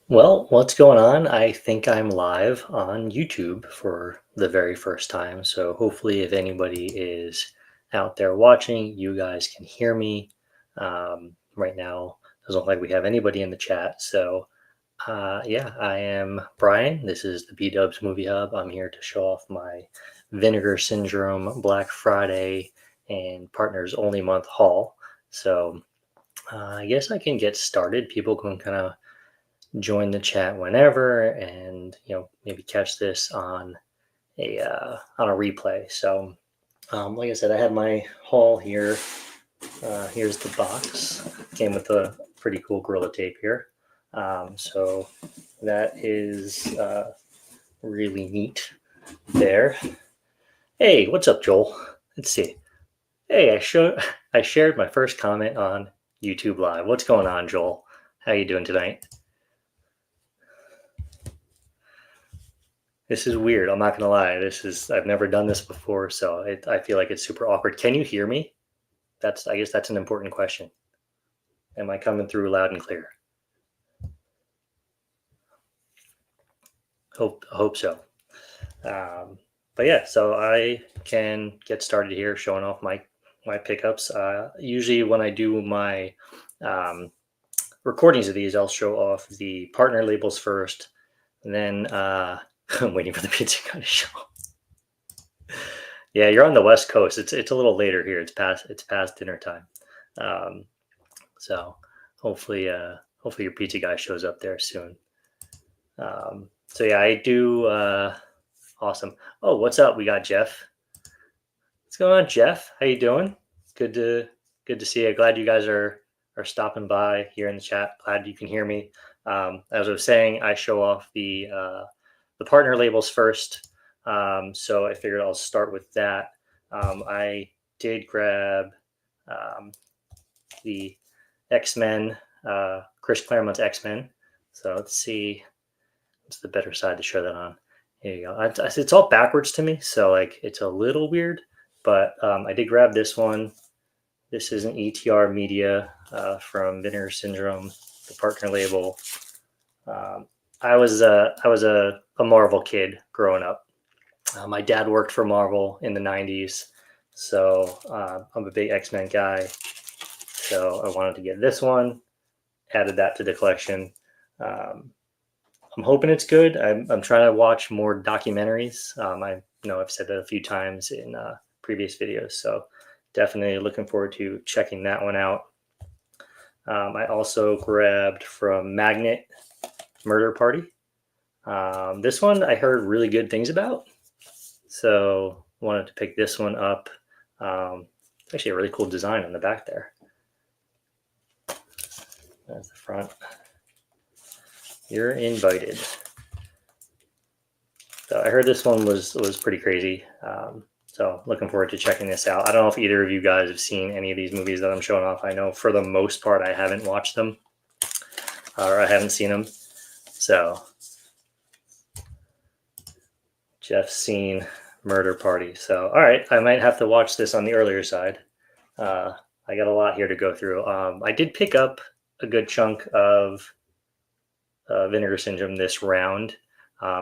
Well, what's going on? I think I'm live on YouTube for the very first time. So hopefully, if anybody is out there watching, you guys can hear me. Right now, doesn't look like we have anybody in the chat. So, yeah, I am Brian. This is the B Dubs Movie Hub. I'm here to show off my Vinegar Syndrome Black Friday and Partners Only Month haul. So, I guess I can get started. People can kind of join the chat whenever and maybe catch this on a replay. So like I said, I have my haul here. Here's the box. Came with a pretty cool Gorilla Tape here. So that is really neat there. Hey, what's up, Joel? Let's see. Hey, I shared my first comment on YouTube Live. What's going on, Joel? How you doing tonight? This is weird. I'm not gonna lie. I've never done this before, so I feel like it's super awkward. Can you hear me? I guess that's an important question. Am I coming through loud and clear? Hope so. But yeah, so I can get started here showing off my pickups. Usually when I do my um, recordings of these, I'll show off the partner labels first, and then I'm waiting for the pizza guy to show. Yeah, you're on the West Coast. It's a little later here. It's past dinner time. Um, so hopefully your pizza guy shows up there soon. So yeah, I do. Awesome. Oh, what's up? We got Jeff. What's going on, Jeff? How you doing? Good to good to see you. Glad you guys are stopping by here in the chat. Glad you can hear me. As I was saying, I show off the partner labels first. So I figured I'll start with that. I did grab um, the X-Men, Chris Claremont's X-Men. So let's see, what's the better side to show that on? Here you go. It's all backwards to me, so like it's a little weird, but I did grab this one. This is an ETR Media from Vinegar Syndrome, the partner label. I was a Marvel kid growing up. My dad worked for Marvel in the '90s, so I'm a big X-Men guy. So I wanted to get this one, added that to the collection. Um, I'm hoping it's good. I'm trying to watch more documentaries. I know I've said that a few times in previous videos, so definitely looking forward to checking that one out. I also grabbed from Magnet Murder Party. This one I heard really good things about, so wanted to pick this one up. It's actually a really cool design on the back there. That's the front. You're invited. So I heard this one was pretty crazy. So looking forward to checking this out. I don't know if either of you guys have seen any of these movies that I'm showing off. I know for the most part I haven't watched them or I haven't seen them. So Jeff's seen Murder Party. So all right, I might have to watch this on the earlier side. I got a lot here to go through. I did pick up a good chunk of Vinegar Syndrome this round.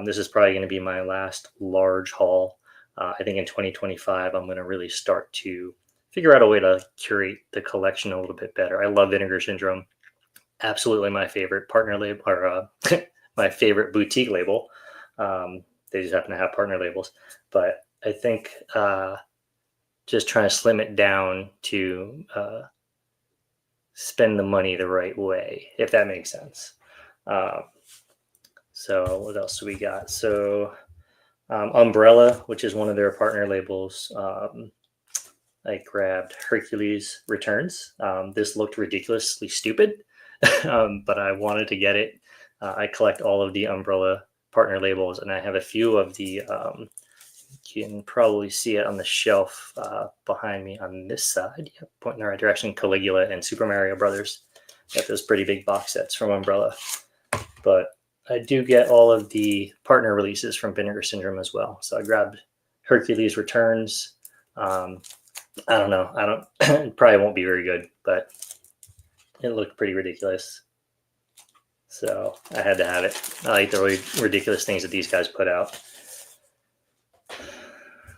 This is probably going to be my last large haul. I think in 2025, I'm going to really start to figure out a way to curate the collection a little bit better. I love Vinegar Syndrome. Absolutely my favorite partner label, or my favorite boutique label. They just happen to have partner labels. But I think just trying to slim it down to spend the money the right way, if that makes sense. So what else do we got? So Umbrella, which is one of their partner labels. I grabbed Hercules Returns. This looked ridiculously stupid, but I wanted to get it. I collect all of the Umbrella partner labels, and I have a few of the. You can probably see it on the shelf behind me on this side. Yep, pointing in the right direction. Caligula and Super Mario Brothers. Got those pretty big box sets from Umbrella, but I do get all of the partner releases from Vinegar Syndrome as well. So I grabbed Hercules Returns. I don't know. It probably won't be very good, but it looked pretty ridiculous. So I had to have it. I like the really ridiculous things that these guys put out.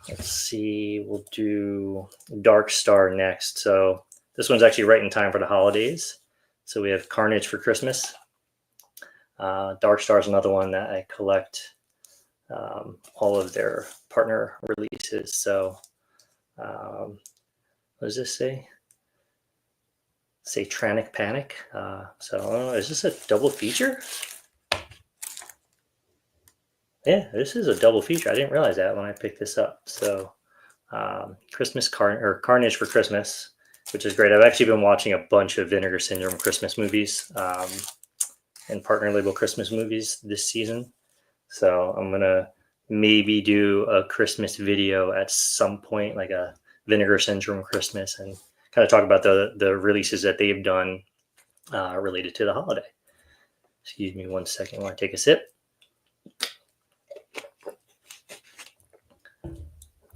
Let's see, we'll do Dark Star next. So this one's actually right in time for the holidays. So we have Carnage for Christmas. Dark Star is another one that I collect all of their partner releases. So what does this say? Satanic Panic. So is this a double feature? Yeah, this is a double feature. I didn't realize that when I picked this up. So Carnage for Christmas, which is great. I've actually been watching a bunch of Vinegar Syndrome Christmas movies and partner label Christmas movies this season. So I'm gonna maybe do a Christmas video at some point, like a Vinegar Syndrome Christmas, and kind of talk about the releases that they've done related to the holiday. Excuse me 1 second while I take a sip.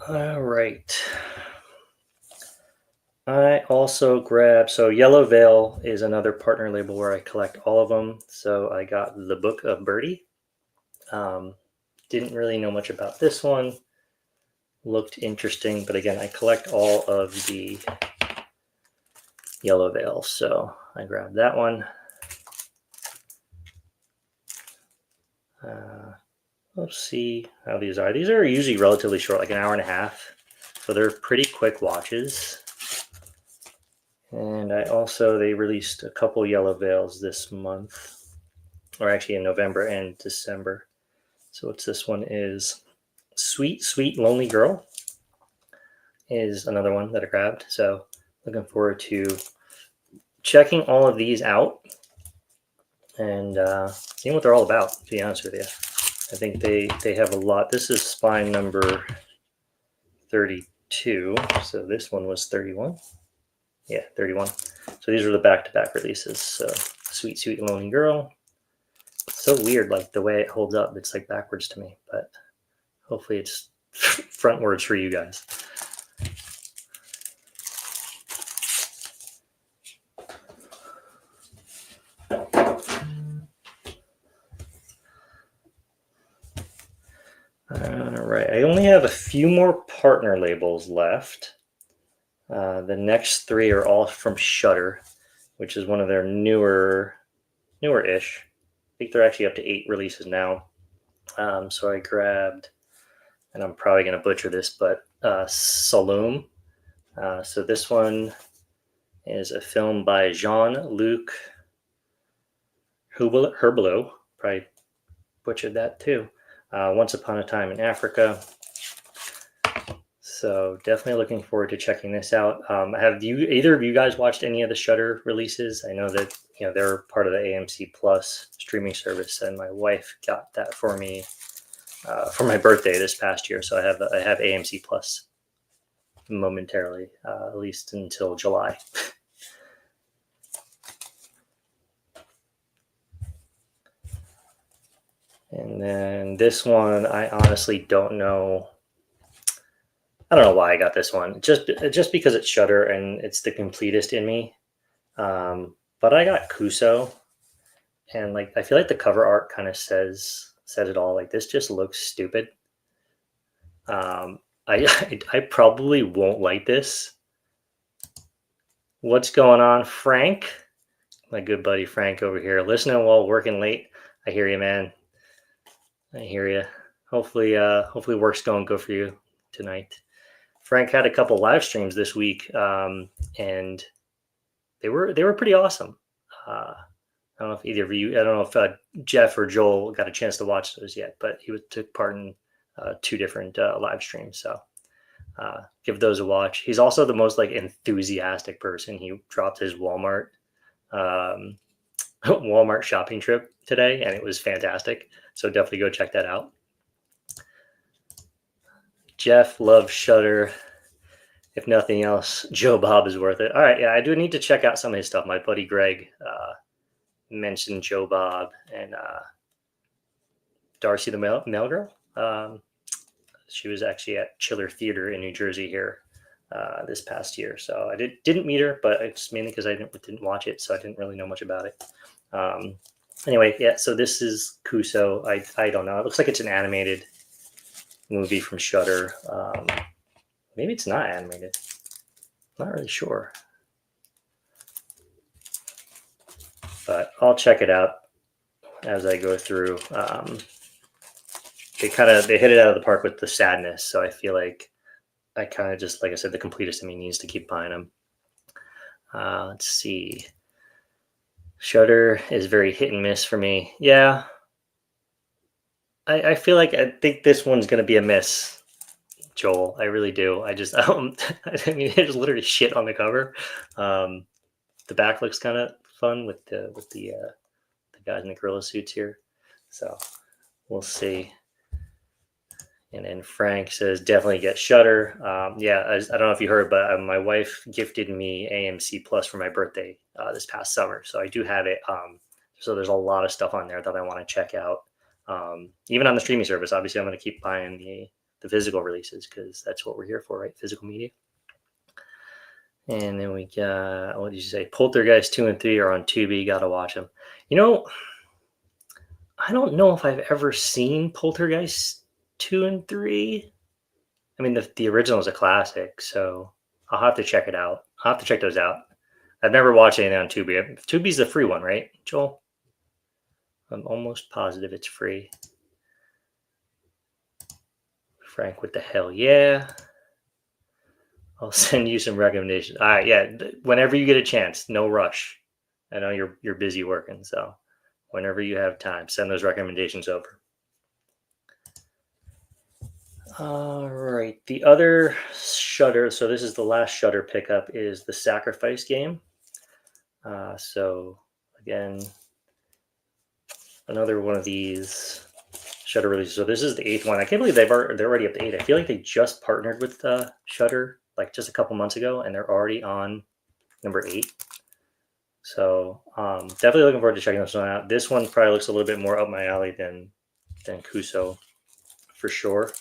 All right. I also grabbed, so Yellow Veil is another partner label where I collect all of them. So I got the Book of Birdie. Didn't really know much about this one. Looked interesting, but again, I collect all of the Yellow Veil. So I grabbed that one. Let's see how these are. These are usually relatively short, like an hour and a half. So they're pretty quick watches. And they released a couple Yellow Veils this month, or actually in November and December. So what's this one is Sweet, Sweet Lonely Girl is another one that I grabbed. So looking forward to checking all of these out and seeing what they're all about, to be honest with you. I think they have a lot. This is spine number 32. So this one was 31. Yeah, 31. So these are the back-to-back releases. So Sweet, Sweet Lonely Girl. It's so weird, like the way it holds up. It's like backwards to me, but hopefully it's frontwards for you guys. All right, I only have a few more partner labels left. The next three are all from Shudder, which is one of their newer-ish. I think they're actually up to 8 releases now. So I grabbed, and I'm probably going to butcher this, but Saloom. So this one is a film by Jean-Luc Herbelot. Probably butchered that too. Once Upon a Time in Africa. So definitely looking forward to checking this out. Have either of you guys watched any of the Shudder releases? I know that they're part of the AMC Plus streaming service, and my wife got that for me for my birthday this past year. So I have AMC Plus momentarily, at least until July. And then this one, I honestly don't know. I don't know why I got this one. Just because it's Shudder and it's the completest in me. But I got Kuso, and like I feel like the cover art kind of says it all. Like this just looks stupid. I probably won't like this. What's going on, Frank? My good buddy Frank over here, listening while working late. I hear you, man. I hear you. Hopefully work's going good for you tonight. Frank had a couple live streams this week, and they were pretty awesome. I don't know if either of you, I don't know if Jeff or Joel got a chance to watch those yet, but he took part in 2 different live streams. So give those a watch. He's also the most like enthusiastic person. He dropped his Walmart shopping trip today, and it was fantastic. So definitely go check that out. Jeff loves Shudder. If nothing else, Joe Bob is worth it. All right, yeah, I do need to check out some of his stuff. My buddy Greg mentioned Joe Bob and Darcy the Mail Girl. She was actually at Chiller Theater in New Jersey here this past year. So I didn't meet her, but it's mainly because I didn't watch it, so I didn't really know much about it. Anyway, yeah. So this is Kuso. I don't know. It looks like it's an animated movie from Shudder. Maybe it's not animated. Not really sure, but I'll check it out as I go through. They hit it out of the park with the sadness. So I feel like I kind of just, like I said, the completist in me needs to keep buying them. Let's see. Shudder is very hit and miss for me. Yeah, I feel like I think this one's gonna be a miss, Joel. I really do. I just I mean, there's literally shit on the cover. Um, the back looks kind of fun with the guys in the gorilla suits here. So we'll see. And then Frank says definitely get Shutter. Yeah, I don't know if you heard, but my wife gifted me AMC Plus for my birthday this past summer, so I do have it. So there's a lot of stuff on there that I want to check out. Even on the streaming service, obviously, I'm going to keep buying the physical releases because that's what we're here for, right? Physical media. And then we got, what did you say? Poltergeist 2 and 3 are on Tubi. Got to watch them. You know, I don't know if I've ever seen Poltergeist 2 and 3. I mean, the original is a classic, so I'll have to check it out. I'll have to check those out. I've never watched anything on Tubi. Tubi's the free one, right, Joel? I'm almost positive it's free. Frank with the hell yeah. I'll send you some recommendations. All right, yeah. Whenever you get a chance, no rush. I know you're busy working, so whenever you have time, send those recommendations over. All right. The other Shutter. So this is the last Shutter pickup. Is the Sacrifice game. So again, another one of these Shutter releases. So this is the 8th one. I can't believe they're already up to 8. I feel like they just partnered with Shutter like just a couple months ago, and they're already on number 8. So definitely looking forward to checking this one out. This one probably looks a little bit more up my alley than Kuso, for sure.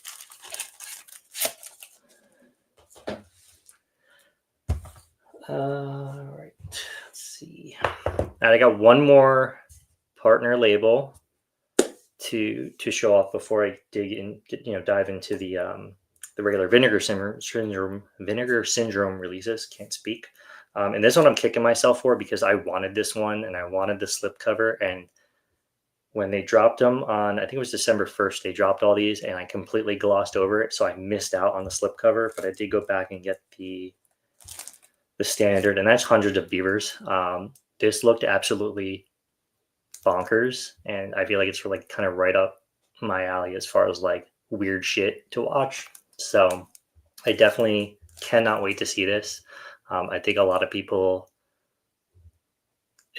All right, let's see. Now I got one more partner label to show off before I dive into the regular Vinegar Syndrome releases. Can't speak. And this one I'm kicking myself for because I wanted this one and I wanted the slipcover. And when they dropped them on, I think it was December 1st, they dropped all these and I completely glossed over it. So I missed out on the slipcover, but I did go back and get the standard, and that's Hundreds of Beavers. This looked absolutely bonkers, and I feel like it's like kind of right up my alley as far as like weird shit to watch. So I definitely cannot wait to see this. I think a lot of people,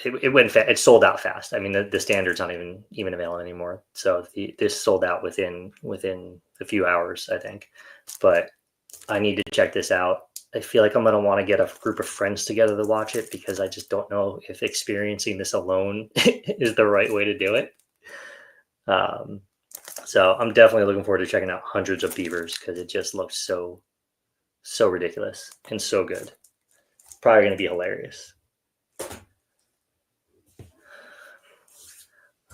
it sold out fast. I mean, the standard's not even available anymore. So this sold out within a few hours, I think. But I need to check this out. I feel like I'm going to want to get a group of friends together to watch it because I just don't know if experiencing this alone is the right way to do it. So I'm definitely looking forward to checking out Hundreds of Beavers because it just looks so ridiculous and so good. Probably going to be hilarious.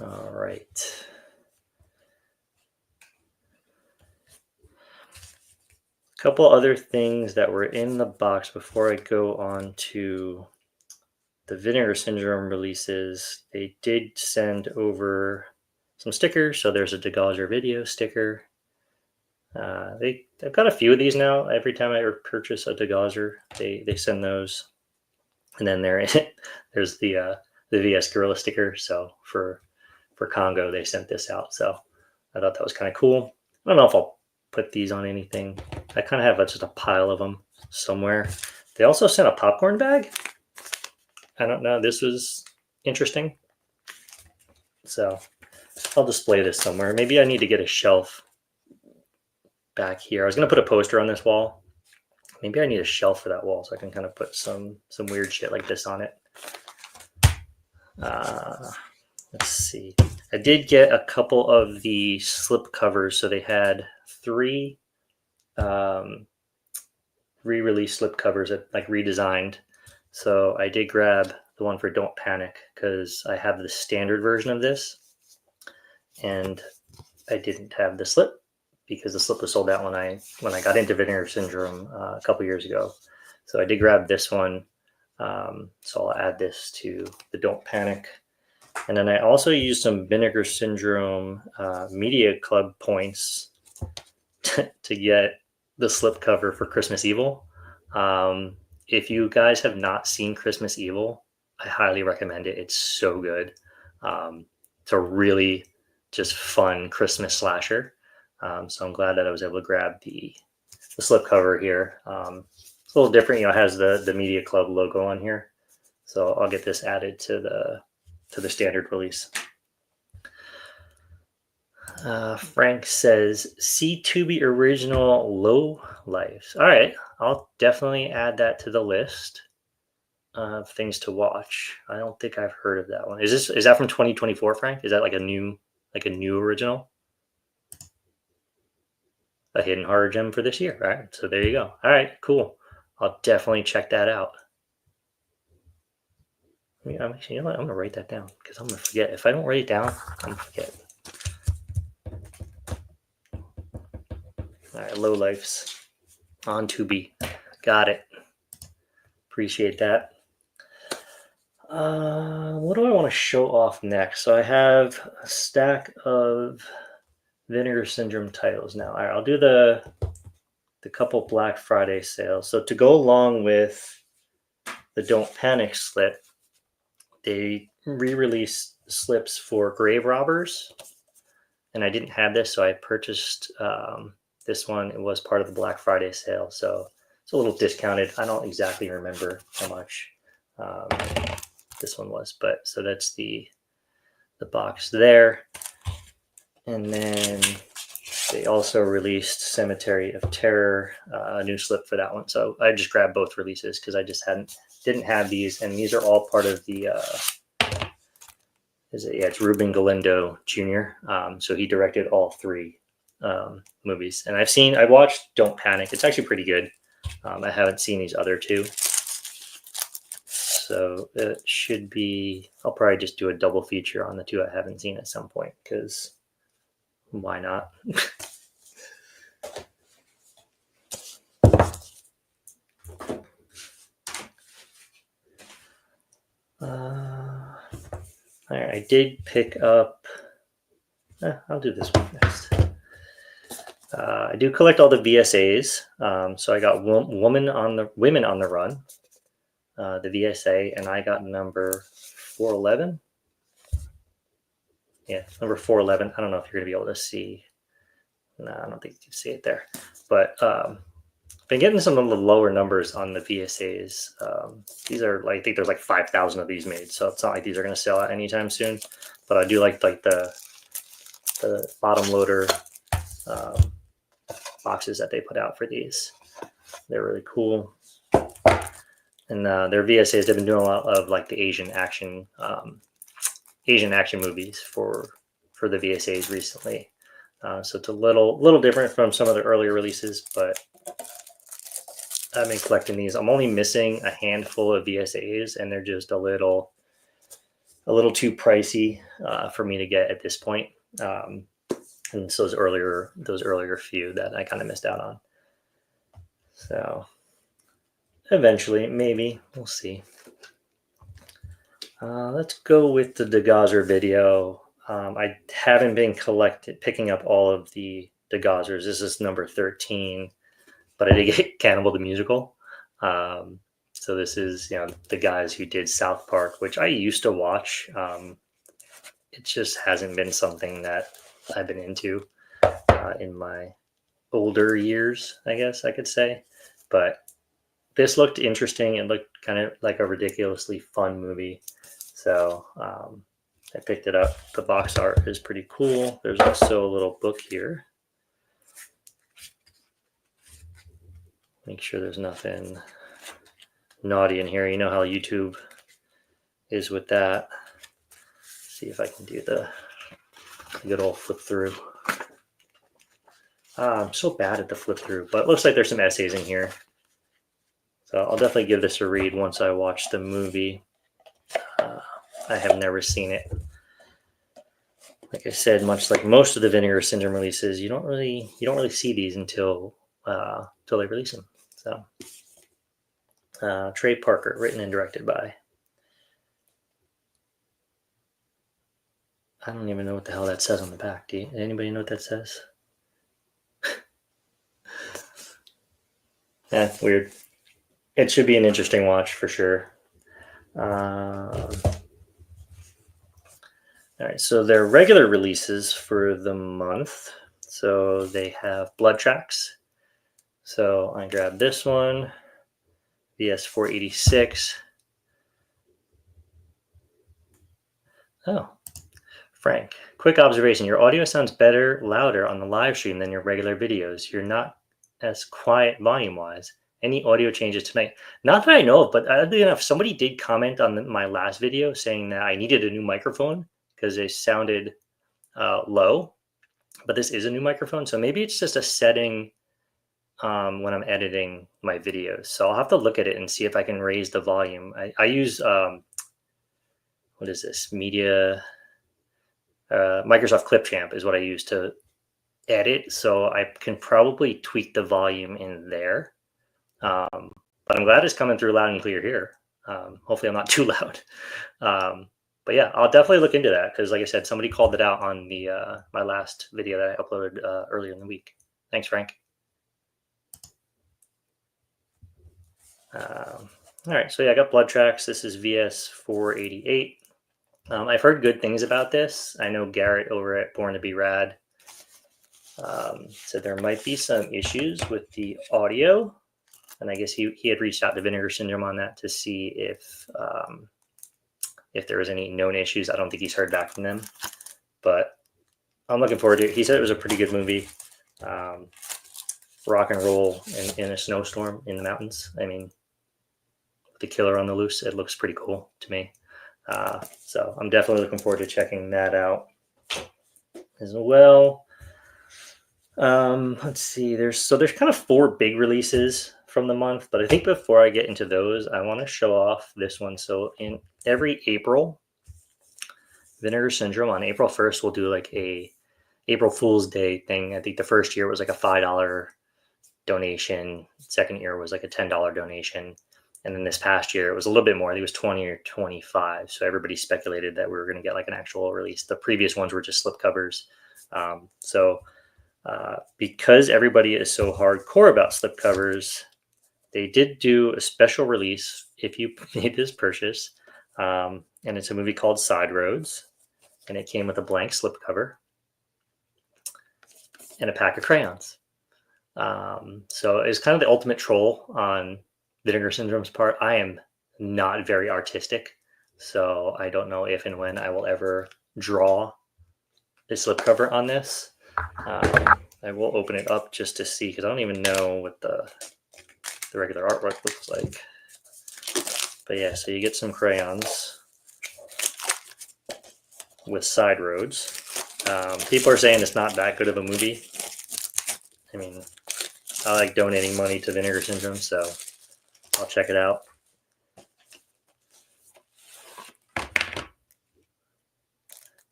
All right. A couple other things that were in the box before I go on to the Vinegar Syndrome releases. They did send over some stickers. So there's a Degauser video sticker. I've got a few of these now. Every time I purchase a Degauser, they send those. And then there's the VS Gorilla sticker. So for Congo, they sent this out. So I thought that was kind of cool. I don't know if I'll put these on anything. I kind of have just a pile of them somewhere. They also sent a popcorn bag. I don't know. This was interesting. So I'll display this somewhere. Maybe I need to get a shelf back here. I was going to put a poster on this wall. Maybe I need a shelf for that wall so I can kind of put some weird shit like this on it. Let's see. I did get a couple of the slip covers. So they had 3 re-release slip covers that like redesigned. So I did grab the one for Don't Panic, because I have the standard version of this, and I didn't have the slip because the slip was sold out when I got into Vinegar Syndrome a couple years ago. So I did grab this one. So I'll add this to the Don't Panic. And then I also used some Vinegar Syndrome Media Club points to get the slip cover for Christmas Evil. If you guys have not seen Christmas Evil, I highly recommend it. It's so good. It's a really just fun Christmas slasher. So I'm glad that I was able to grab the slipcover here. It's a little different, it has the Media Club logo on here. So I'll get this added to the standard release. Frank says, see Tubi original Low Lives. All right, I'll definitely add that to the list of things to watch. I don't think I've heard of that one. Is that from 2024, Frank? Is that like a new original? A hidden horror gem for this year. All right, so there you go. All right, cool. I'll definitely check that out. I'm actually, I'm gonna write that down because I'm gonna forget. If I don't write it down, I'm gonna forget. All right, Low Lifes on Tubi. Got it. Appreciate that. What do I want to show off next? So I have a stack of Vinegar Syndrome titles now. All right, I'll do the couple Black Friday sales. So to go along with the Don't Panic slip, they re-released slips for Grave Robbers, and I didn't have this, so I purchased this one. It was part of the Black Friday sale, so it's a little discounted. I don't exactly remember how much this one was, but so that's the box there. And then they also released Cemetery of Terror, a new slip for that one. So I just grabbed both releases because I just didn't have these, and these are all part of the it's Ruben Galindo Jr. So he directed all three movies, and I watched Don't Panic. It's actually pretty good. I haven't seen these other two, so it should be. I'll probably just do a double feature on the two I haven't seen at some point, because why not? All right, I did pick up. I'll do this one next. I do collect all the VSAs. So I got Women on the Run, the VSA, and I got number 411. Yeah, number 411. I don't know if you're going to be able to see. No, I don't think you can see it there. But I've been getting some of the lower numbers on the VSAs. These are, I think there's like 5,000 of these made, so it's not like these are going to sell out anytime soon. But I do like the bottom loader boxes that they put out for these. They're really cool. And their VSAs, they've been doing a lot of like the Asian action movies for the VSAs recently. So it's a little different from some of the earlier releases, but I've been collecting these. I'm only missing a handful of VSAs, and they're just a little too pricey for me to get at this point. And it's those earlier few that I kind of missed out on. So eventually, maybe, we'll see. Let's go with the DeGazer video. I haven't been picking up all of the DeGazers. This is number 13, but I did get Cannibal the Musical. So this is, the guys who did South Park, which I used to watch. It just hasn't been something that I've been into in my older years, I guess I could say. But this looked interesting. It looked kind of like a ridiculously fun movie. So I picked it up. The box art is pretty cool. There's also a little book here. Make sure there's nothing naughty in here. You know how YouTube is with that. See if I can do the good old flip through. I'm so bad at the flip through, but it looks like there's some essays in here. So I'll definitely give this a read once I watch the movie. I have never seen it. Like I said, much like most of the Vinegar Syndrome releases, you don't really see these until they release them. So, Trey Parker, written and directed by. I don't even know what the hell that says on the back. Anybody know what that says? Weird. It should be an interesting watch for sure. All right, so they're regular releases for the month. So they have Blood Tracks. So I grabbed this one, VS486. Oh, Frank, quick observation. Your audio sounds louder on the live stream than your regular videos. You're not as quiet volume-wise. Any audio changes tonight? Not that I know of, but oddly enough, somebody did comment on my last video saying that I needed a new microphone because they sounded low. But this is a new microphone, so maybe it's just a setting when I'm editing my videos. So I'll have to look at it and see if I can raise the volume. I use what is this? Microsoft Clipchamp is what I use to edit, so I can probably tweak the volume in there. But I'm glad it's coming through loud and clear here. Hopefully I'm not too loud. But yeah, I'll definitely look into that because, like I said, somebody called it out on the my last video that I uploaded earlier in the week. Thanks, Frank. All right, so yeah, I got Blood Tracks. This is VS488. I've heard good things about this. I know Garrett over at Born to Be Rad said there might be some issues with the audio, and I guess he had reached out to Vinegar Syndrome on that to see if there was any known issues. I don't think he's heard back from them, but I'm looking forward to it. He said it was a pretty good movie. Rock and roll in a snowstorm in the mountains. I mean, the killer on the loose, it looks pretty cool to me. So I'm definitely looking forward to checking that out as well. Let's see. There's kind of 4 big releases from the month, but I think before I get into those, I want to show off this one. So in every April, Vinegar Syndrome on April 1st will do like a April Fool's Day thing. I think the first year was like a $5 donation. Second year was like a $10 donation. And then this past year, it was a little bit more. I think it was 20 or 25. So everybody speculated that we were going to get like an actual release. The previous ones were just slipcovers. Because everybody is so hardcore about slipcovers, they did do a special release if you made this purchase. And it's a movie called Side Roads. And it came with a blank slipcover and a pack of crayons. So it's kind of the ultimate troll on Vinegar Syndrome's part. I am not very artistic, so I don't know if and when I will ever draw a slipcover on this. I will open it up just to see, because I don't even know what the regular artwork looks like. But yeah, so you get some crayons with Side Roads. People are saying it's not that good of a movie. I mean, I like donating money to Vinegar Syndrome, so I'll check it out.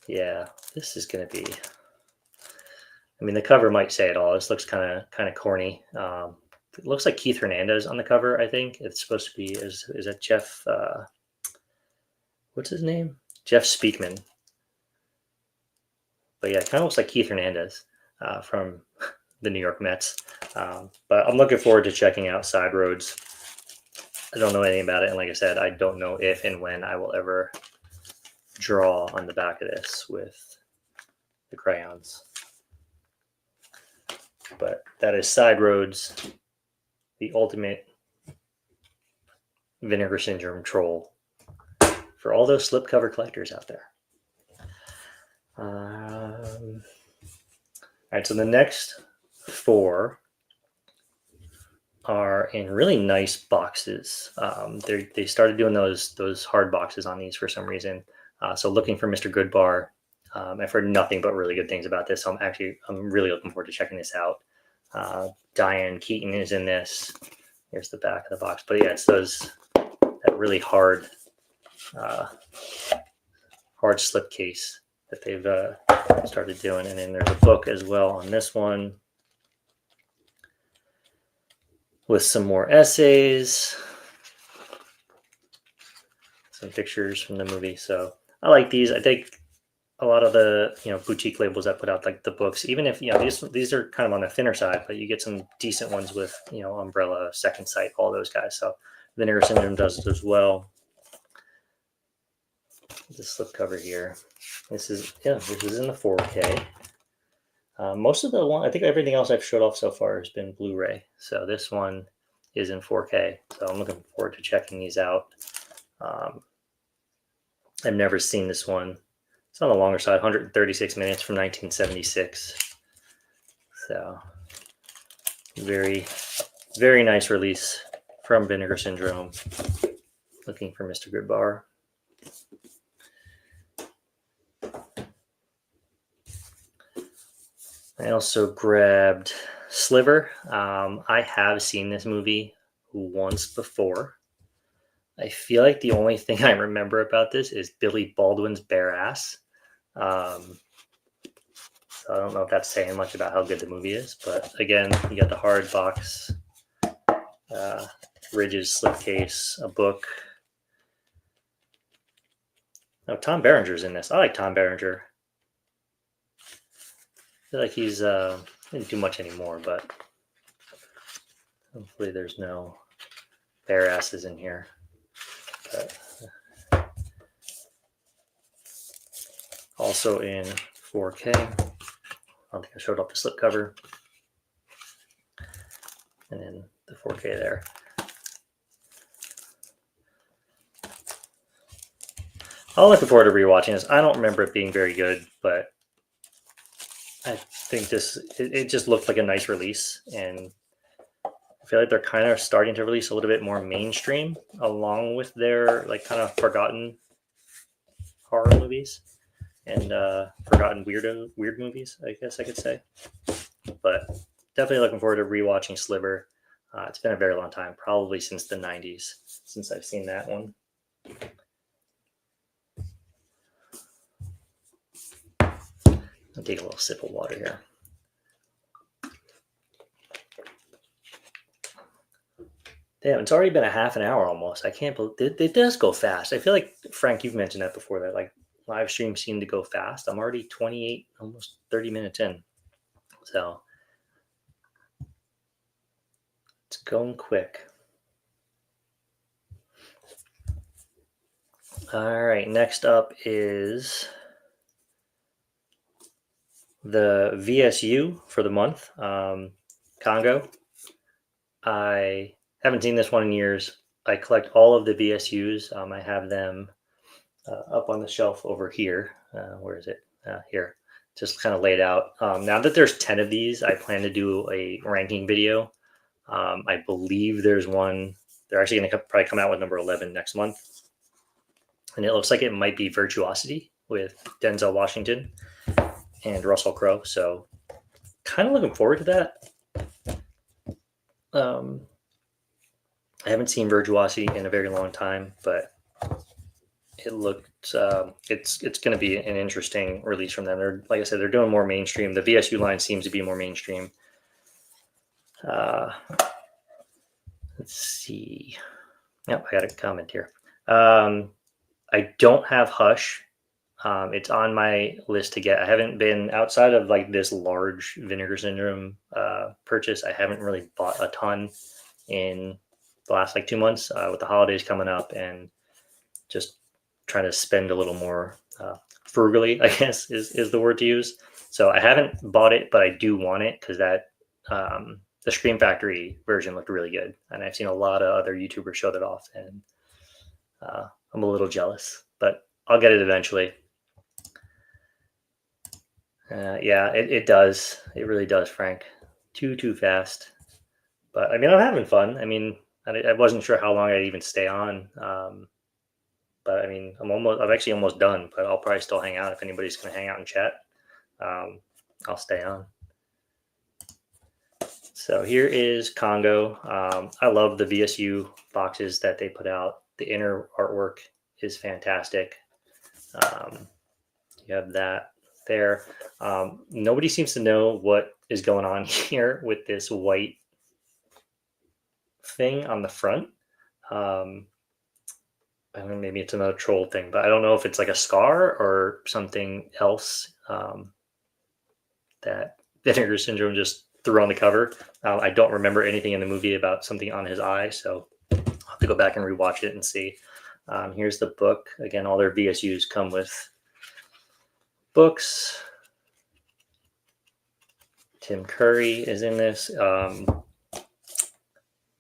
Yeah, this is going to be... I mean, the cover might say it all. This looks kind of corny. It looks like Keith Hernandez on the cover, I think. It's supposed to be... Is that Jeff... what's his name? Jeff Speakman. But yeah, it kind of looks like Keith Hernandez from the New York Mets. But I'm looking forward to checking out Side Roads. I don't know anything about it. And like I said, I don't know if and when I will ever draw on the back of this with the crayons. But that is Side Roads, the ultimate Vinegar Syndrome troll for all those slipcover collectors out there. All right, so the next 4 are in really nice boxes. They started doing those hard boxes on these for some reason. So looking for Mr. Goodbar. I've heard nothing but really good things about this. So I'm really looking forward to checking this out. Diane Keaton is in this. Here's the back of the box. But yeah, it's that really hard hard slip case that they've started doing. And then there's a book as well on this one with some more essays, some pictures from the movie. So I like these. I think a lot of the boutique labels that put out like the books, even if these are kind of on the thinner side, but you get some decent ones with Umbrella, Second Sight, all those guys. So Vinegar Syndrome does it as well. This slipcover here. This is in the 4K. Most of the one, I think everything else I've showed off so far has been Blu-ray. So this one is in 4K. So I'm looking forward to checking these out. I've never seen this one. It's on the longer side, 136 minutes from 1976. So very, very nice release from Vinegar Syndrome. Looking for Mr. Goodbar. I also grabbed Sliver. I have seen this movie once before. I feel like the only thing I remember about this is Billy Baldwin's bare ass. So I don't know if that's saying much about how good the movie is, but again, you got the hard box, Ridges slipcase, a book. Oh, Tom Berenger's in this. I like Tom Berenger. I feel like he's didn't do much anymore, but hopefully there's no bare asses in here. But also in 4K. I don't think I showed off the slipcover. And then the 4K there. I'm looking forward to rewatching this. I don't remember it being very good, but I think it just looked like a nice release, and I feel like they're kind of starting to release a little bit more mainstream along with their like kind of forgotten horror movies and forgotten weird movies, I guess I could say. But definitely looking forward to rewatching Sliver. It's been a very long time, probably since the 90s since I've seen that one. I'll take a little sip of water here. Damn, it's already been a half an hour almost. I can't believe it does go fast. I feel like, Frank, you've mentioned that before, that like live streams seem to go fast. I'm already 28, almost 30 minutes in. So it's going quick. All right, next up is the VSU for the month, Congo. I haven't seen this one in years. I collect all of the VSUs. I have them up on the shelf over here. Where is it? Here. Just kind of laid out. Now that there's 10 of these, I plan to do a ranking video. I believe there's one. They're actually going to probably come out with number 11 next month. And it looks like it might be Virtuosity with Denzel Washington and Russell Crowe. So kind of looking forward to that. I haven't seen Virtuosity in a very long time, but it looked it's going to be an interesting release from them. They're, like I said, they're doing more mainstream. The VSU line seems to be more mainstream. Let's see. Yep, I got a comment here. I don't have Hush. It's on my list to get. I haven't been outside of like this large Vinegar Syndrome purchase. I haven't really bought a ton in the last like 2 months with the holidays coming up and just trying to spend a little more frugally, I guess is the word to use. So I haven't bought it, but I do want it because that the Scream Factory version looked really good. And I've seen a lot of other YouTubers show that off, and I'm a little jealous, but I'll get it eventually. Yeah, it does. It really does, Frank. Too fast. But I mean, I'm having fun. I mean, I wasn't sure how long I'd even stay on. But I mean, I'm actually almost done, but I'll probably still hang out if anybody's going to hang out and chat. I'll stay on. So here is Congo. I love the VSU boxes that they put out. The inner artwork is fantastic. You have that there. Nobody seems to know what is going on here with this white thing on the front. Um, I mean, maybe it's another troll thing, but I don't know if it's like a scar or something else that Vinegar Syndrome just threw on the cover. I don't remember anything in the movie about something on his eye, so I'll have to go back and rewatch it and see. Here's the book. Again, all their VSUs come with books. Tim Curry is in this.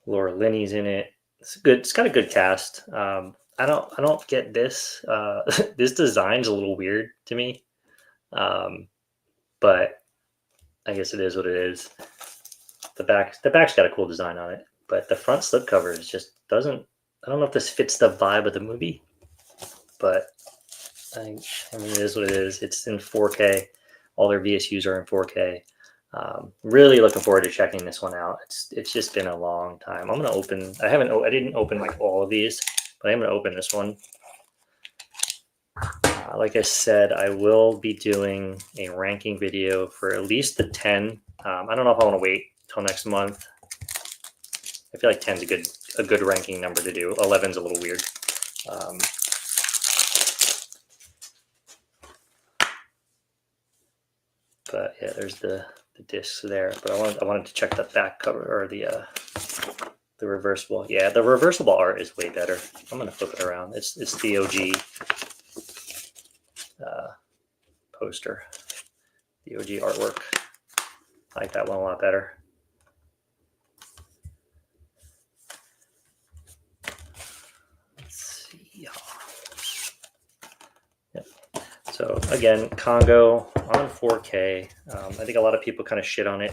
Laura Linney's in it. It's good. It's got a good cast. I don't get this. This design's a little weird to me, but I guess it is what it is. The back's got a cool design on it, but the front slipcover just doesn't. I don't know if this fits the vibe of the movie, but I mean, it is what it is. It's in 4K. All their VSUs are in 4K. Really looking forward to checking this one out. It's just been a long time. I'm gonna open. I didn't open like all of these, but I'm gonna open this one. Like I said, I will be doing a ranking video for at least the 10. I don't know if I want to wait till next month. I feel like 10 is a good ranking number to do. 11's a little weird. But yeah, there's the discs there. But I wanted to check the back cover or the reversible. Yeah, the reversible art is way better. I'm gonna flip it around. It's the OG poster, the OG artwork. I like that one a lot better. Let's see. Yep. So again, Congo on 4K. I think a lot of people kind of shit on it.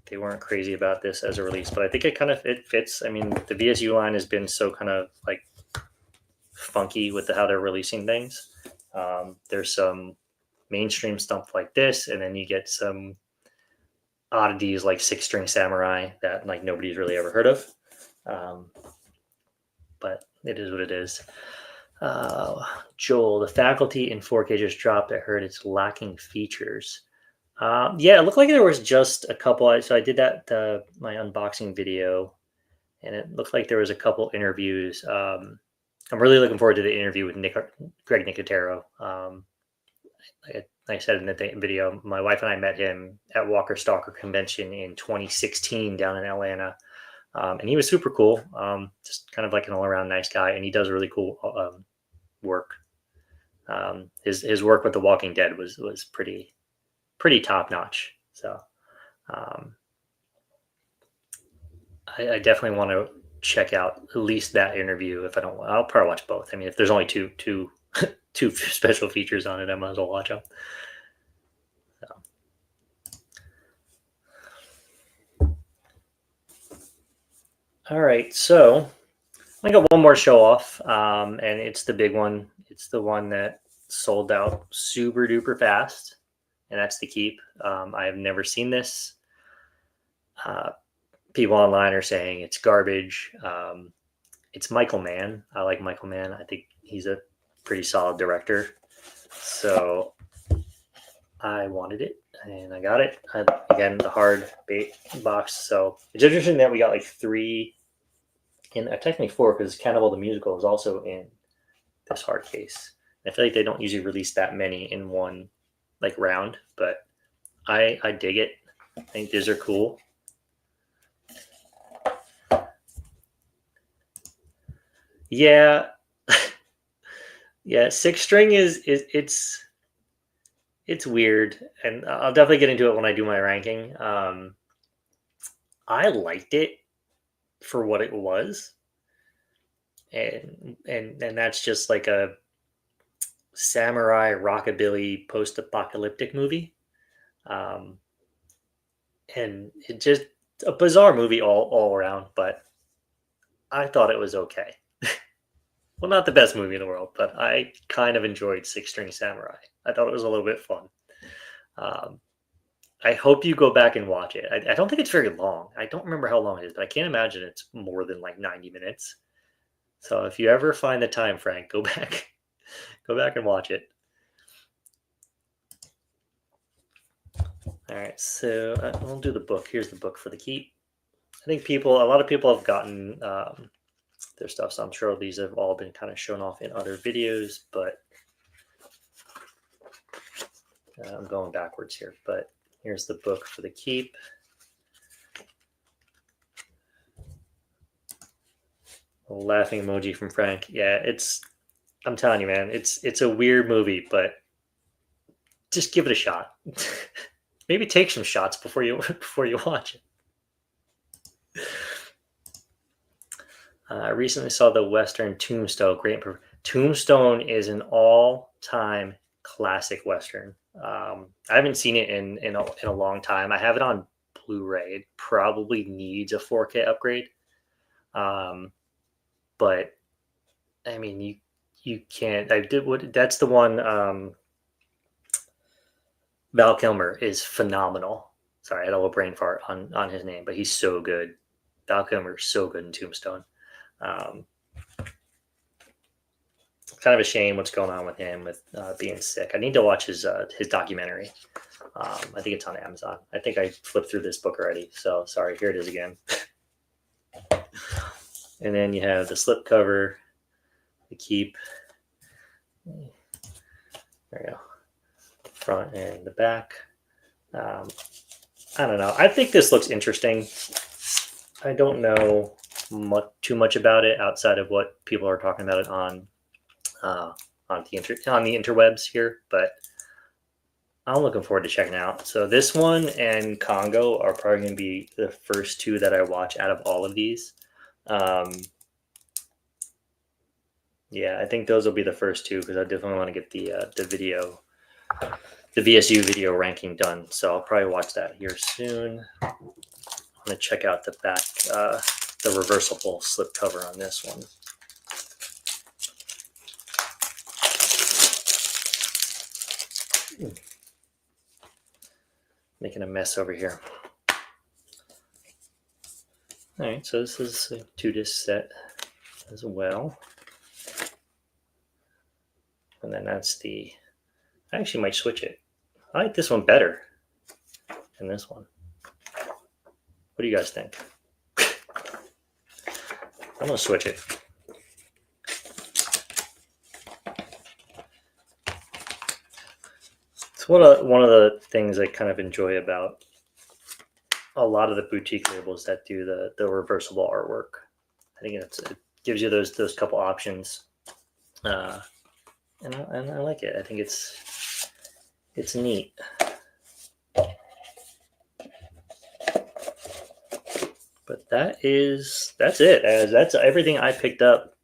They weren't crazy about this as a release, but I think it fits. I mean, the VSU line has been so kind of like funky with how they're releasing things. There's some mainstream stuff like this, and then you get some oddities like Six String Samurai that like nobody's really ever heard of. But it is what it is. Joel, the faculty in 4K just dropped. I heard it's lacking features. Yeah, it looked like there was just a couple. So I did that my unboxing video, and it looked like there was a couple interviews. I'm really looking forward to the interview with Greg Nicotero. Like I said in the video, my wife and I met him at Walker Stalker Convention in 2016 down in Atlanta. And he was super cool, just kind of like an all-around nice guy, and he does really cool work. His work with The Walking Dead was pretty top-notch. So I definitely want to check out at least that interview. If I don't, I'll probably watch both. I mean, if there's only two special features on it, I might as well watch them. All right, so I got one more show off, and it's the big one. It's the one that sold out super duper fast, and that's The Keep. I have never seen this. People online are saying it's garbage. It's Michael Mann. I like Michael Mann. I think he's a pretty solid director. So I wanted it, and I got it. Again, the hard bait box. So it's interesting that we got like 3 in technically 4, because Cannibal the Musical is also in this hard case. I feel like they don't usually release that many in one like round, but I dig it. I think these are cool. Yeah. Yeah, Six String is it's weird, and I'll definitely get into it when I do my ranking. I liked it for what it was, and that's just like a samurai rockabilly post-apocalyptic movie, and it just a bizarre movie all around. But I thought it was okay. Well, not the best movie in the world, but I kind of enjoyed Six String Samurai. I thought it was a little bit fun. I hope you go back and watch it. I don't think it's very long. I don't remember how long it is, but I can't imagine it's more than like 90 minutes. So if you ever find the time, Frank, go back and watch it. All right, so we'll do the book. Here's the book for the keep. I think a lot of people have gotten their stuff, so I'm sure these have all been kind of shown off in other videos, but I'm going backwards here. But here's the book for the keep. A laughing emoji from Frank. Yeah, I'm telling you, man, it's a weird movie, but just give it a shot. Maybe take some shots before you watch it. I recently saw the Western Tombstone. Tombstone is an all-time classic Western. I haven't seen it in a long time. I have it on Blu-ray. It probably needs a 4K upgrade. But I mean, you can't. That's the one. Val Kilmer is phenomenal. Sorry, I had a little brain fart on his name, but he's so good. Val Kilmer is so good in Tombstone. Kind of a shame what's going on with him with being sick. I need to watch his documentary. I think it's on Amazon. I think I flipped through this book already. So sorry, here it is again. And then you have the slipcover, the keep. There you go. Front and the back. I don't know. I think this looks interesting. I don't know too much about it outside of what people are talking about it on the interwebs here, but I'm looking forward to checking it out. So this one and Congo are probably going to be the first two that I watch out of all of these. Yeah, I think those will be the first two because I definitely want to get the VSU video ranking done. So I'll probably watch that here soon. I'm going to check out the back, the reversible slip cover on this one. Making a mess over here. All right, so this is a 2-disc set as well. And then that's I actually might switch it. I like this one better than this one. What do you guys think? I'm gonna switch it. It's one of the things I kind of enjoy about a lot of the boutique labels that do the reversible artwork. I think it gives you those couple options, and I like it. I think it's neat. But that's it. That's everything I picked up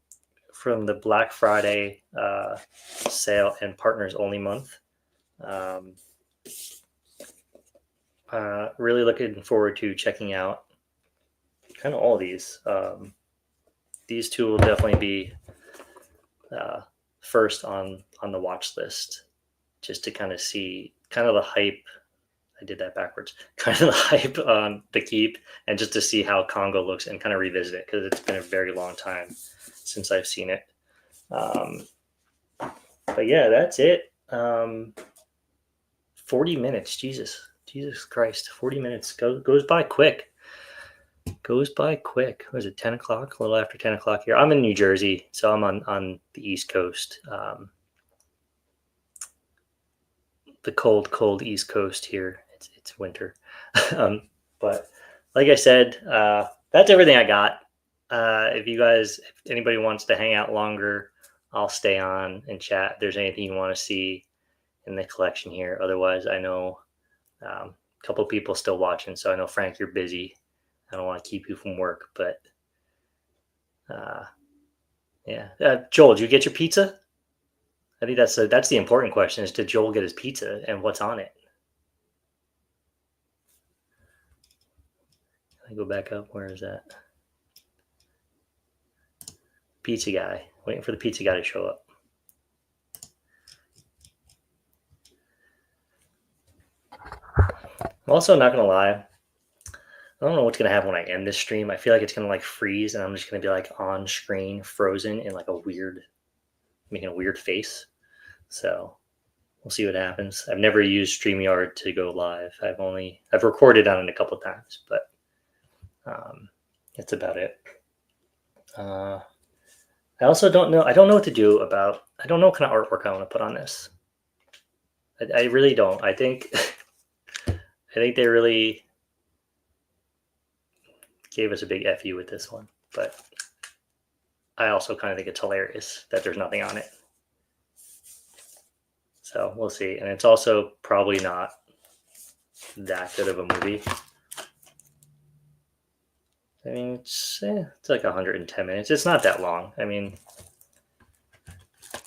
from the Black Friday sale and Partners Only month. Really looking forward to checking out kind of all these. These two will definitely be first on the watch list, just to kind of see kind of the hype. I did that backwards. Kind of the hype on the keep, and just to see how Congo looks and kind of revisit it because it's been a very long time since I've seen it. But yeah, that's it. 40 minutes. Jesus Christ. 40 minutes goes by quick. Goes by quick. Was it 10 o'clock? A little after 10 o'clock here. I'm in New Jersey, so I'm on the East Coast. The cold East Coast here. It's winter. But like I said, that's everything I got. If anybody wants to hang out longer, I'll stay on and chat. If there's anything you want to see in the collection here. Otherwise, I know a couple of people still watching, so I know, Frank, you're busy. I don't want to keep you from work, but yeah. Joel, did you get your pizza? I think that's the important question: is did Joel get his pizza and what's on it? Can I go back up? Where is that? Pizza guy. Waiting for the pizza guy to show up. I'm also not gonna lie. I don't know what's gonna happen when I end this stream. I feel like it's gonna like freeze, and I'm just gonna be like on screen, frozen in like making a weird face. So we'll see what happens. I've never used StreamYard to go live. I've recorded on it a couple times, but that's about it. I also don't know. I don't know what to do about. I don't know what kind of artwork I want to put on this. I really don't. I think I think they really gave us a big fu with this one, but I also kind of think it's hilarious that there's nothing on it. So we'll see. And it's also probably not that good of a movie. I mean, it's like 110 minutes. It's not that long. I mean,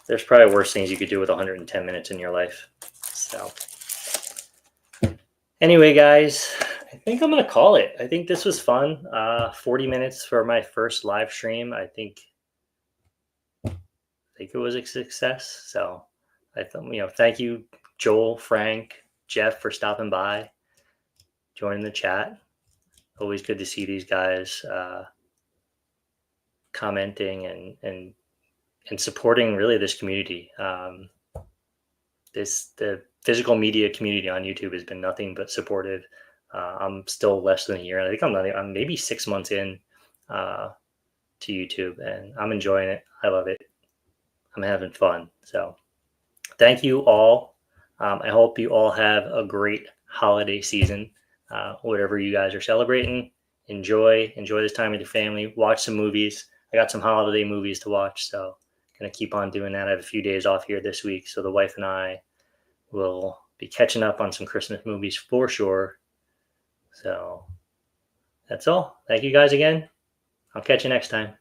there's probably worse things you could do with 110 minutes in your life. So anyway, guys, I think I'm gonna call it. I think this was fun. 40 minutes for my first live stream. I think it was a success. So I thought, thank you, Joel, Frank, Jeff, for stopping by, joining the chat. Always good to see these guys commenting and supporting really this community. The physical media community on YouTube has been nothing but supportive. I'm still less than a year. I think I'm maybe 6 months in to YouTube, and I'm enjoying it. I love it. I'm having fun. So thank you all. I hope you all have a great holiday season. Whatever you guys are celebrating, enjoy this time with your family. Watch some movies. I got some holiday movies to watch, so gonna keep on doing that. I have a few days off here this week, so the wife and I will be catching up on some Christmas movies for sure. So that's all. Thank you guys again. I'll catch you next time.